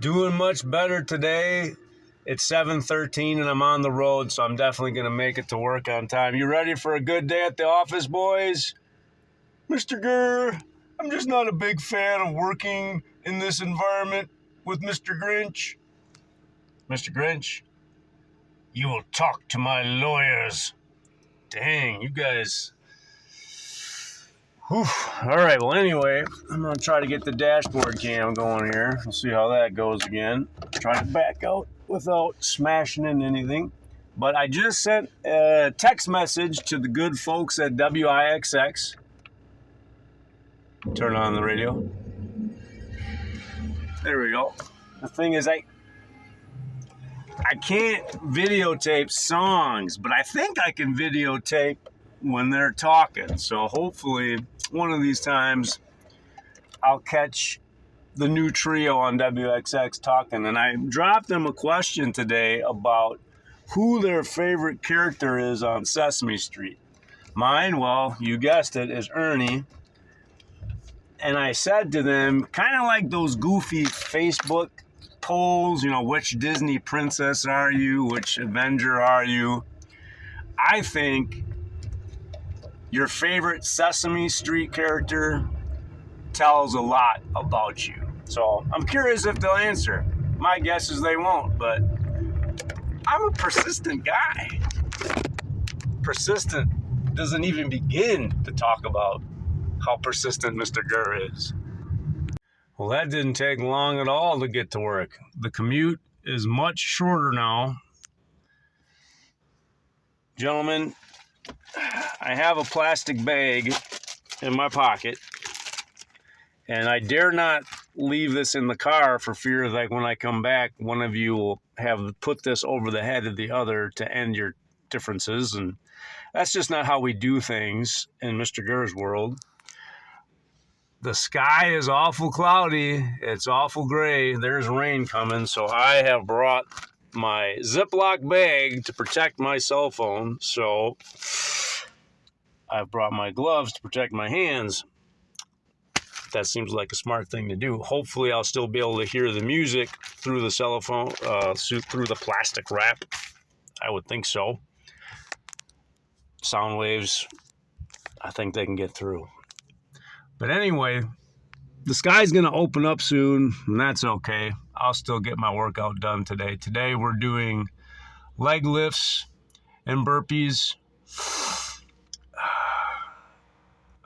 Doing much better today. It's 7:13 and I'm on the road, so I'm definitely going to make it to work on time. You ready for a good day at the office, boys? Mrgrrr, I'm just not a big fan of working in this environment with Mr. Grinch. Mr. Grinch, you will talk to my lawyers. Dang, you guys. Whew. All right, well, anyway, I'm going to try to get the dashboard cam going here. We'll see how that goes again. Try to back out without smashing into anything. But I just sent a text message to the good folks at WIXX. Turn on the radio. There we go. The thing is, I can't videotape songs, but I think I can videotape when they're talking. So hopefully one of these times I'll catch the new trio on WXX talking. And I dropped them a question today about who their favorite character is on Sesame Street. Mine, well, you guessed it, is Ernie. And I said to them, kind of like those goofy Facebook polls, you know, which Disney princess are you? Which Avenger are you? I think your favorite Sesame Street character tells a lot about you. So I'm curious if they'll answer. My guess is they won't, but I'm a persistent guy. Persistent doesn't even begin to talk about how persistent Mr. Gurr is. Well, that didn't take long at all to get to work. The commute is much shorter now. Gentlemen, I have a plastic bag in my pocket, and I dare not leave this in the car for fear that when I come back, one of you will have put this over the head of the other to end your differences, and that's just not how we do things in Mr. Gurr's world. The sky is awful cloudy. It's awful gray. There's rain coming, so I have brought my Ziploc bag to protect my cell phone. So I've brought my gloves to protect my hands. That seems like a smart thing to do. Hopefully I'll still be able to hear the music through the cell phone, through the plastic wrap. I would think so. Sound waves, I think they can get through. But anyway, the sky's going to open up soon, and that's okay. I'll still get my workout done today. Today we're doing leg lifts and burpees.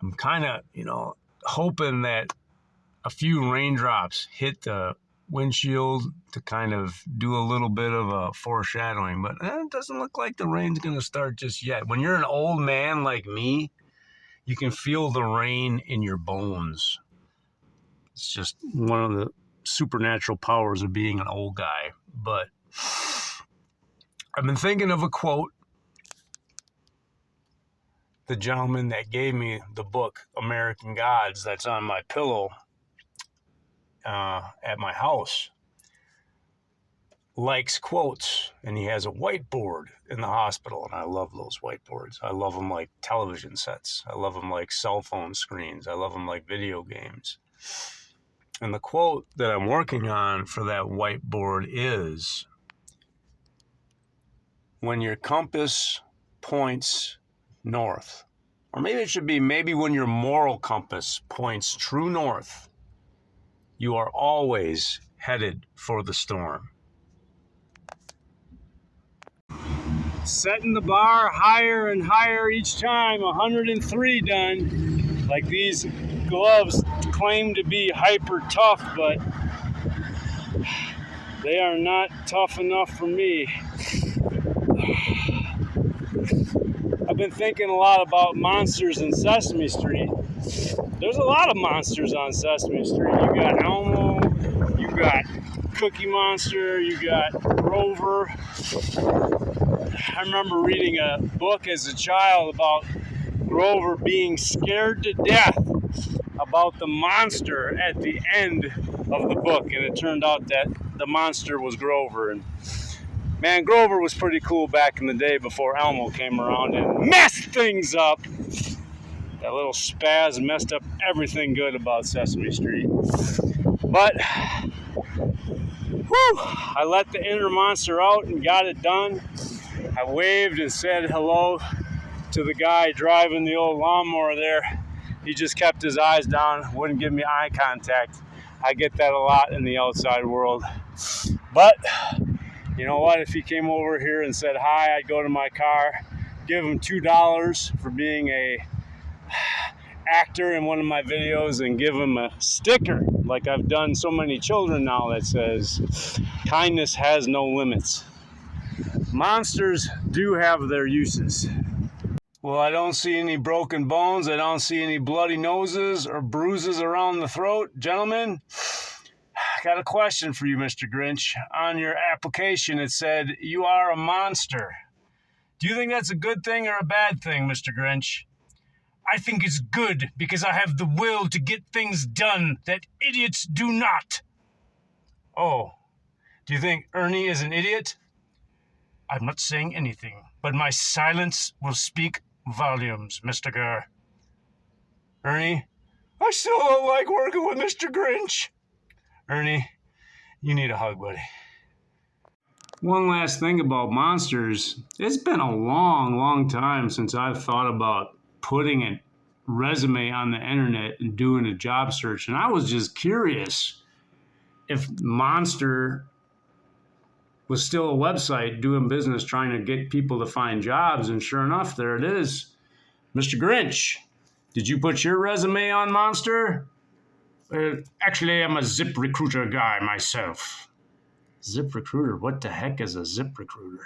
I'm kind of, hoping that a few raindrops hit the windshield to kind of do a little bit of a foreshadowing. But it doesn't look like the rain's going to start just yet. When you're an old man like me, you can feel the rain in your bones. It's just one of the supernatural powers of being an old guy. But I've been thinking of a quote. The gentleman that gave me the book, American Gods, that's on my pillow at my house, likes quotes, and he has a whiteboard in the hospital, and I love those whiteboards. I love them like television sets. I love them like cell phone screens. I love them like video games. And the quote that I'm working on for that whiteboard is, when your compass points north, or maybe it should be when your moral compass points true north, you are always headed for the storm. Setting the bar higher and higher each time. 103 done. Like these gloves claim to be hyper tough, but they are not tough enough for me. I've been thinking a lot about monsters in Sesame Street. There's a lot of monsters on Sesame Street. You got Elmo, you got Cookie Monster, you got Grover. I remember reading a book as a child about Grover being scared to death about the monster at the end of the book, and it turned out that the monster was Grover. And man, Grover was pretty cool back in the day before Elmo came around and messed things up. That little spaz messed up everything good about Sesame Street. But Whew! I let the inner monster out and got it done. I waved and said hello to the guy driving the old lawnmower there. He just kept his eyes down, wouldn't give me eye contact. I get that a lot in the outside world. But you know what? If he came over here and said hi, I'd go to my car, give him $2 for being a actor in one of my videos, and give him a sticker like I've done so many children now that says kindness has no limits. Monsters do have their uses. Well, I don't see any broken bones. I don't see any bloody noses or bruises around the throat. Gentlemen, I got a question for you, Mr. Grinch. On your application, it said you are a monster. Do you think that's a good thing or a bad thing, Mr. Grinch? I think it's good because I have the will to get things done that idiots do not. Oh, do you think Ernie is an idiot? I'm not saying anything, but my silence will speak volumes, Mr. Grrr. Ernie, I still don't like working with Mr. Grinch. Ernie, you need a hug, buddy. One last thing about monsters. It's been a long, long time since I've thought about putting a resume on the internet and doing a job search. And I was just curious if Monster was still a website doing business trying to get people to find jobs. And sure enough, there it is. Mr. Grinch, did you put your resume on Monster? Actually, I'm a ZipRecruiter guy myself. ZipRecruiter? What the heck is a ZipRecruiter?